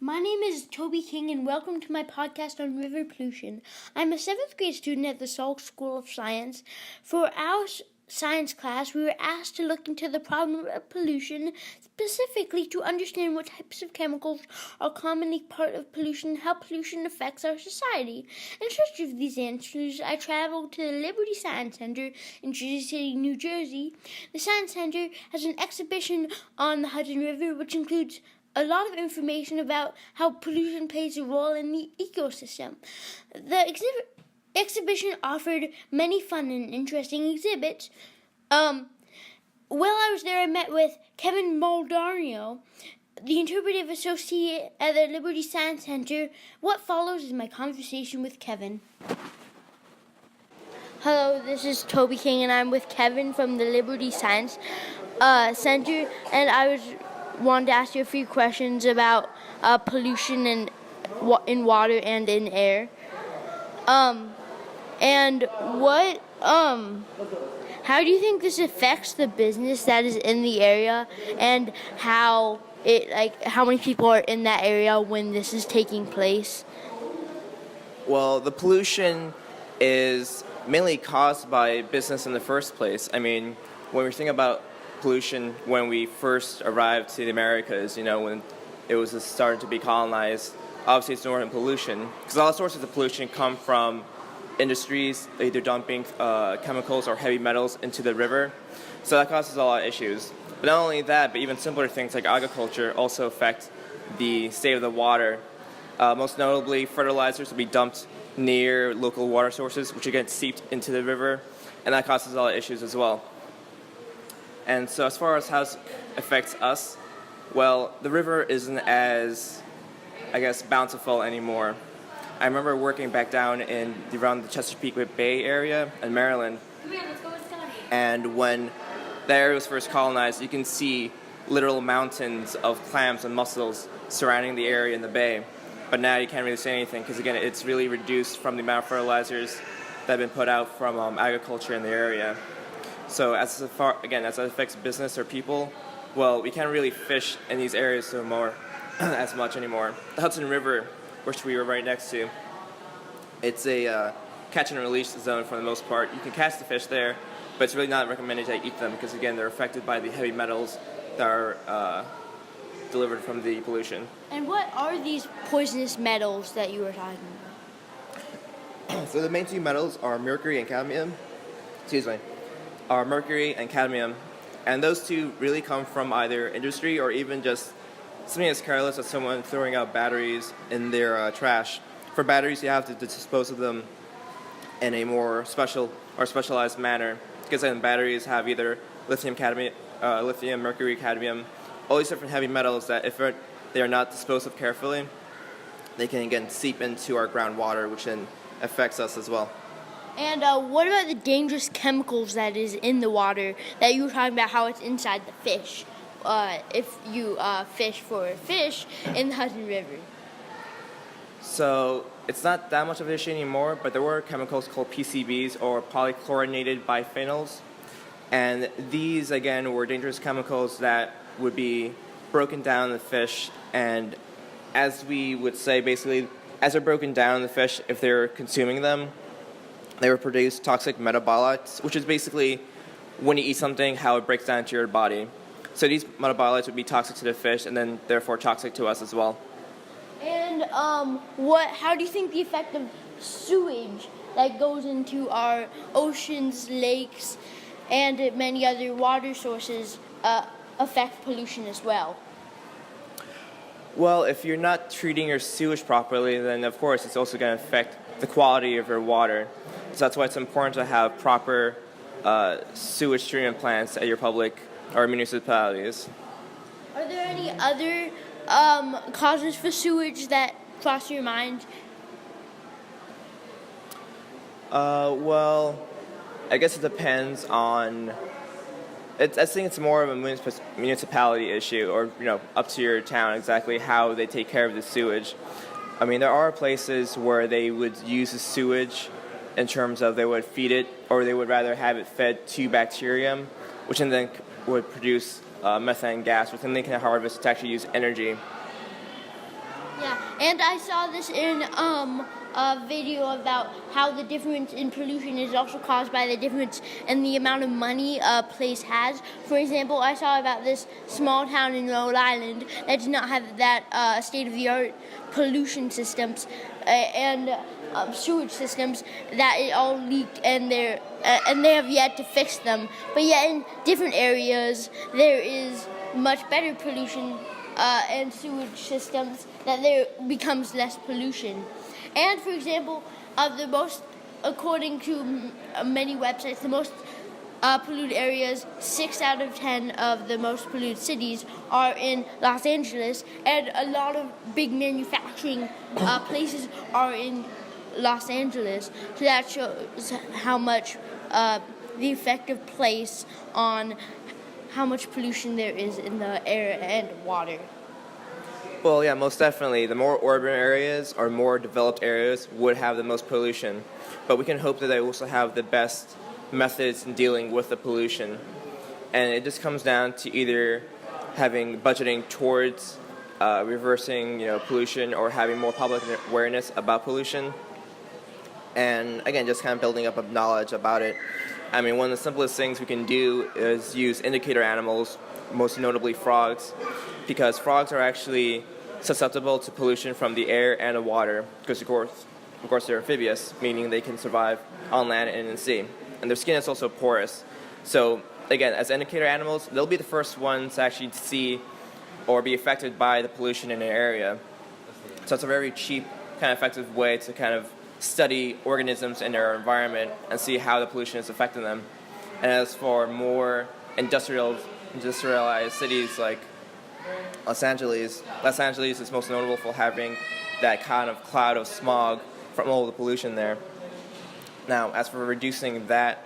My name is Toby King, and welcome to my podcast on river pollution. I'm a 7th grade student at the Salk School of Science. For our science class, we were asked to look into the problem of pollution, specifically to understand what types of chemicals are commonly part of pollution and how pollution affects our society. In search of these answers, I traveled to the Liberty Science Center in Jersey City, New Jersey. The Science Center has an exhibition on the Hudson River, which includes a lot of information about how pollution plays a role in the ecosystem. The exhibition offered many fun and interesting exhibits. While I was there, I met with Kevin Moldarno, the interpretive associate at the Liberty Science Center. What follows is my conversation with Kevin. Hello, this is Toby King, and I'm with Kevin from the Liberty Science Center, and I wanted to ask you a few questions about pollution in water and in air. And what how do you think this affects the business that is in the area, and how many people are in that area when this is taking place? Well, the pollution is mainly caused by business in the first place. I mean, when we think about pollution when we first arrived to the Americas, when it was starting to be colonized, obviously it's northern pollution, because all sources of pollution come from industries, either dumping chemicals or heavy metals into the river. So that causes a lot of issues. But not only that, but even simpler things like agriculture also affect the state of the water. Most notably, fertilizers will be dumped near local water sources, which again seeped into the river, and that causes a lot of issues as well. And so as far as how it affects us, well, the river isn't as, bountiful anymore. I remember working back down around the Chesapeake Bay area in Maryland. And when the area was first colonized, you can see literal mountains of clams and mussels surrounding the area in the bay. But now you can't really say anything because, again, it's really reduced from the amount of fertilizers that have been put out from agriculture in the area. So as it affects business or people, well, we can't really fish in these areas as much anymore. The Hudson River, which we were right next to, it's a catch and release zone for the most part. You can catch the fish there, but it's really not recommended to eat them because, again, they're affected by the heavy metals that are delivered from the pollution. And what are these poisonous metals that you were talking about? So the main two metals are mercury and cadmium. Are mercury and cadmium, and those two really come from either industry or even just something as careless as someone throwing out batteries in their trash. For batteries, you have to dispose of them in a more specialized manner, because then batteries have either lithium, mercury, cadmium, all these different heavy metals that if they are not disposed of carefully, they can again seep into our groundwater, which then affects us as well. And what about the dangerous chemicals that is in the water that you were talking about, how it's inside the fish, if you fish for fish in the Hudson River? So it's not that much of an issue anymore, but there were chemicals called PCBs, or polychlorinated biphenyls. And these, again, were dangerous chemicals that would be broken down in the fish. And as we would say, basically, as they're broken down in the fish, if they're consuming them, they would produce toxic metabolites, which is basically when you eat something, how it breaks down into your body. So these metabolites would be toxic to the fish and then therefore toxic to us as well. And how do you think the effect of sewage that goes into our oceans, lakes, and many other water sources affect pollution as well? Well, if you're not treating your sewage properly, then of course it's also going to affect the quality of your water. So that's why it's important to have proper sewage treatment plants at your public or municipalities. Are there any other causes for sewage that cross your mind? Well, I guess it depends on. I think it's more of a municipality issue, or up to your town exactly how they take care of the sewage. I mean, there are places where they would use the sewage in terms of they would feed it, or they would rather have it fed to bacterium, which then would produce methane gas, which then they can harvest to actually use energy. And I saw this in a video about how the difference in pollution is also caused by the difference in the amount of money a place has. For example, I saw about this small town in Rhode Island that did not have that state-of-the-art pollution systems and sewage systems, that it all leaked, and they have yet to fix them. But yet in different areas there is much better pollution and sewage systems, that there becomes less pollution. And for example, according to many websites, the most polluted areas, 6 out of 10 of the most polluted cities are in Los Angeles, and a lot of big manufacturing places are in Los Angeles. So that shows how much the effective place on how much pollution there is in the air and water. Well, yeah, most definitely. The more urban areas or more developed areas would have the most pollution, but we can hope that they also have the best methods in dealing with the pollution. And it just comes down to either having budgeting towards reversing, pollution, or having more public awareness about pollution. And again, just kind of building up of knowledge about it. I mean, one of the simplest things we can do is use indicator animals, most notably frogs, because frogs are actually susceptible to pollution from the air and the water, because of course they're amphibious, meaning they can survive on land and in the sea. And their skin is also porous. So again, as indicator animals, they'll be the first ones to actually see or be affected by the pollution in an area. So it's a very cheap, kind of effective way to kind of study organisms in their environment and see how the pollution is affecting them. And as for more industrialized cities like Los Angeles is most notable for having that kind of cloud of smog from all the pollution there. Now, as for reducing that,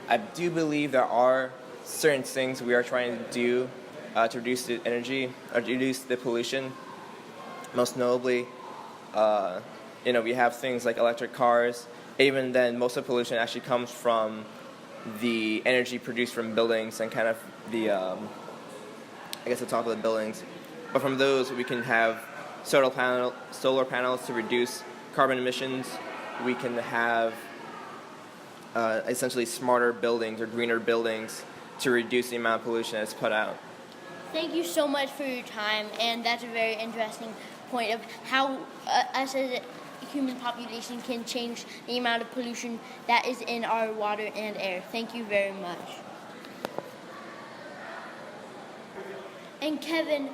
I do believe there are certain things we are trying to do to reduce the energy, or to reduce the pollution. Most notably, we have things like electric cars. Even then, most of the pollution actually comes from the energy produced from buildings and kind of the top of the buildings. But from those, we can have solar panels to reduce carbon emissions. We can have essentially smarter buildings or greener buildings to reduce the amount of pollution that's put out. Thank you so much for your time, and that's a very interesting point of how us as a human population can change the amount of pollution that is in our water and air. Thank you very much. And Kevin,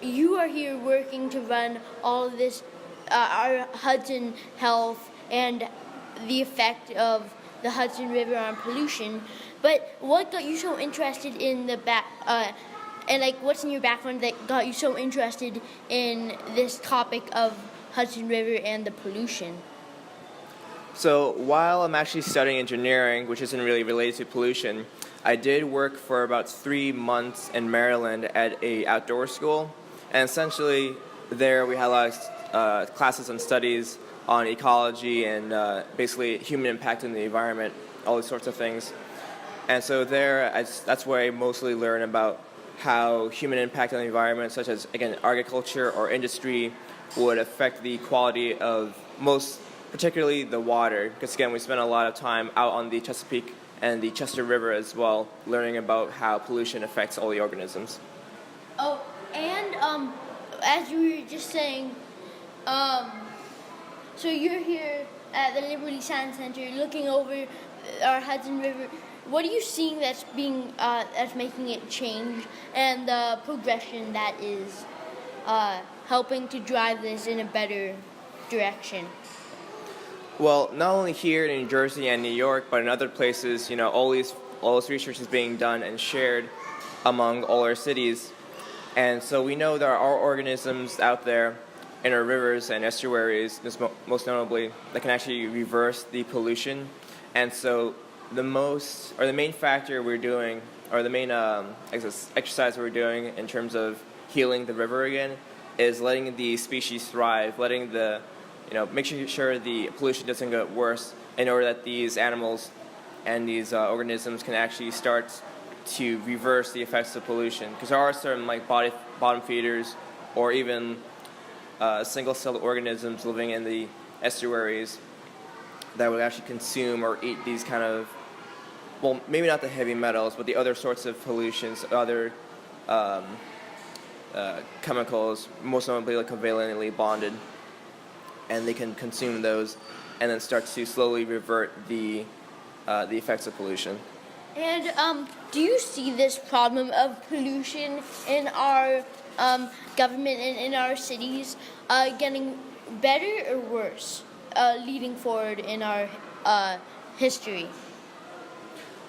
you are here working to run all of this, our Hudson Health and the effect of the Hudson River on pollution. But what got you so interested in what's in your background that got you so interested in this topic of Hudson River and the pollution? So while I'm actually studying engineering, which isn't really related to pollution, I did work for about 3 months in Maryland at a outdoor school. And essentially there we had a lot of classes and studies on ecology and basically human impact in the environment, all these sorts of things. And so that's where I mostly learn about how human impact on the environment, such as, again, agriculture or industry, would affect the quality of most particularly the water. Because, again, we spend a lot of time out on the Chesapeake and the Chester River as well, learning about how pollution affects all the organisms. Oh, and as you were just saying, so you're here at the Liberty Science Center looking over our Hudson River. What are you seeing that's making it change, and the progression that is helping to drive this in a better direction? Well, not only here in New Jersey and New York, but in other places, all this research is being done and shared among all our cities. And so we know there are organisms out there in our rivers and estuaries, most notably, that can actually reverse the pollution. And so the main factor we're doing, or the main exercise we're doing in terms of healing the river again, is letting the species thrive, letting making sure the pollution doesn't get worse, in order that these animals and these organisms can actually start to reverse the effects of pollution. Because there are certain bottom feeders, or even single-celled organisms living in the estuaries that would actually consume or eat these kind of, well, maybe not the heavy metals, but the other sorts of pollutions, other chemicals, most notably like covalently bonded, and they can consume those and then start to slowly revert the effects of pollution. And do you see this problem of pollution in our government and in our cities getting better or worse, leading forward in our history?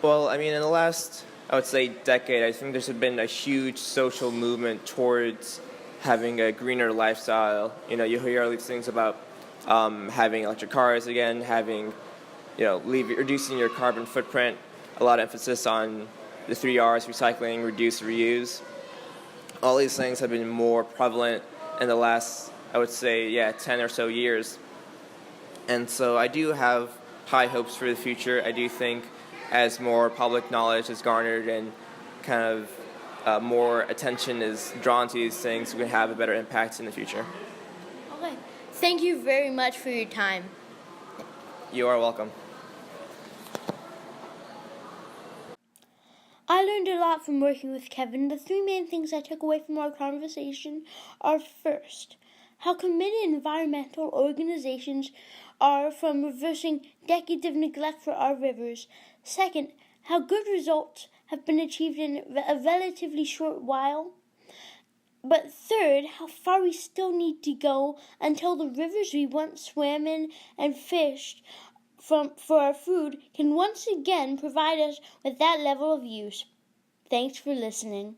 Well, I mean, in the last, I would say, decade, I think there's been a huge social movement towards having a greener lifestyle. You know, you hear all these things about having electric cars again, having, reducing your carbon footprint. A lot of emphasis on the 3 R's: recycling, reduce, reuse. All these things have been more prevalent in the last, I would say, 10 or so years. And so I do have high hopes for the future. I do think as more public knowledge is garnered and kind of more attention is drawn to these things, we can have a better impact in the future. Okay. Thank you very much for your time. You are welcome. I learned a lot from working with Kevin. The 3 main things I took away from our conversation are: first, how committed environmental organizations are from reversing decades of neglect for our rivers. Second, how good results have been achieved in a relatively short while. But third, how far we still need to go until the rivers we once swam in and fished for our food can once again provide us with that level of use. Thanks for listening.